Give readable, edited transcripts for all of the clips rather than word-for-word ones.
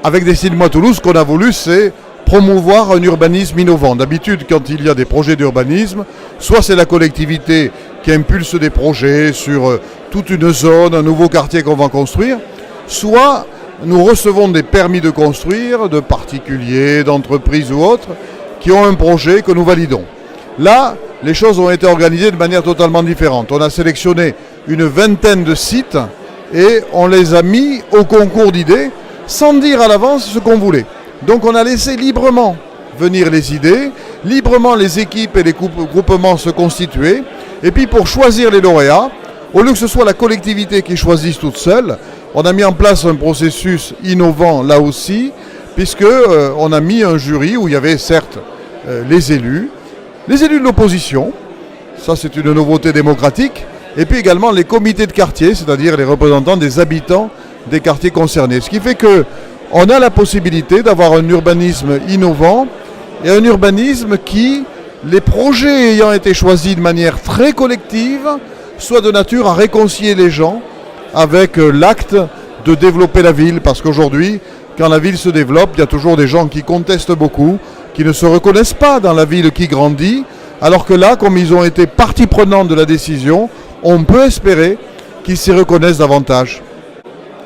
avec Décide-moi Toulouse, ce qu'on a voulu, c'est promouvoir un urbanisme innovant. D'habitude, quand il y a des projets d'urbanisme, soit c'est la collectivité qui impulse des projets sur toute une zone, un nouveau quartier qu'on va construire, soit nous recevons des permis de construire de particuliers, d'entreprises ou autres, qui ont un projet que nous validons. Là, les choses ont été organisées de manière totalement différente. On a sélectionné une vingtaine de sites et on les a mis au concours d'idées sans dire à l'avance ce qu'on voulait. Donc on a laissé librement venir les idées, librement les équipes et les groupements se constituer. Et puis pour choisir les lauréats, au lieu que ce soit la collectivité qui choisisse toute seule, on a mis en place un processus innovant là aussi, puisqu'on a mis un jury où il y avait certes les élus de l'opposition, ça c'est une nouveauté démocratique, et puis également les comités de quartier, c'est-à-dire les représentants des habitants des quartiers concernés. Ce qui fait qu'on a la possibilité d'avoir un urbanisme innovant et un urbanisme qui, les projets ayant été choisis de manière très collective, soit de nature à réconcilier les gens avec l'acte de développer la ville. Parce qu'aujourd'hui, quand la ville se développe, il y a toujours des gens qui contestent beaucoup, qui ne se reconnaissent pas dans la ville qui grandit, alors que là, comme ils ont été partie prenante de la décision, on peut espérer qu'ils s'y reconnaissent davantage.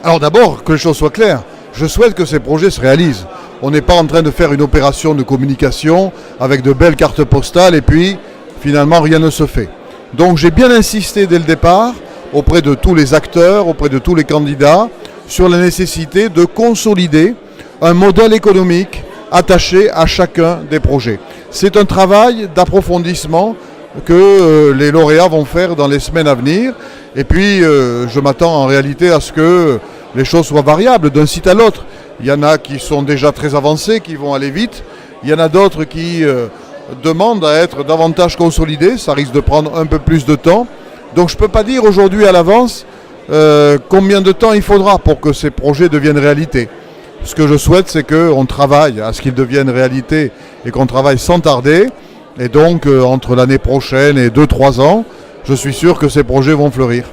Alors d'abord, que les choses soient claires, je souhaite que ces projets se réalisent. On n'est pas en train de faire une opération de communication avec de belles cartes postales et puis finalement rien ne se fait. Donc j'ai bien insisté dès le départ auprès de tous les acteurs, auprès de tous les candidats, sur la nécessité de consolider un modèle économique attaché à chacun des projets. C'est un travail d'approfondissement que les lauréats vont faire dans les semaines à venir. Et puis je m'attends en réalité à ce que les choses soient variables d'un site à l'autre. Il y en a qui sont déjà très avancés, qui vont aller vite. Il y en a d'autres qui demandent à être davantage consolidés. Ça risque de prendre un peu plus de temps. Donc je ne peux pas dire aujourd'hui à l'avance combien de temps il faudra pour que ces projets deviennent réalité. Ce que je souhaite, c'est qu'on travaille à ce qu'ils deviennent réalité et qu'on travaille sans tarder. Et donc entre l'année prochaine et 2-3 ans, je suis sûr que ces projets vont fleurir.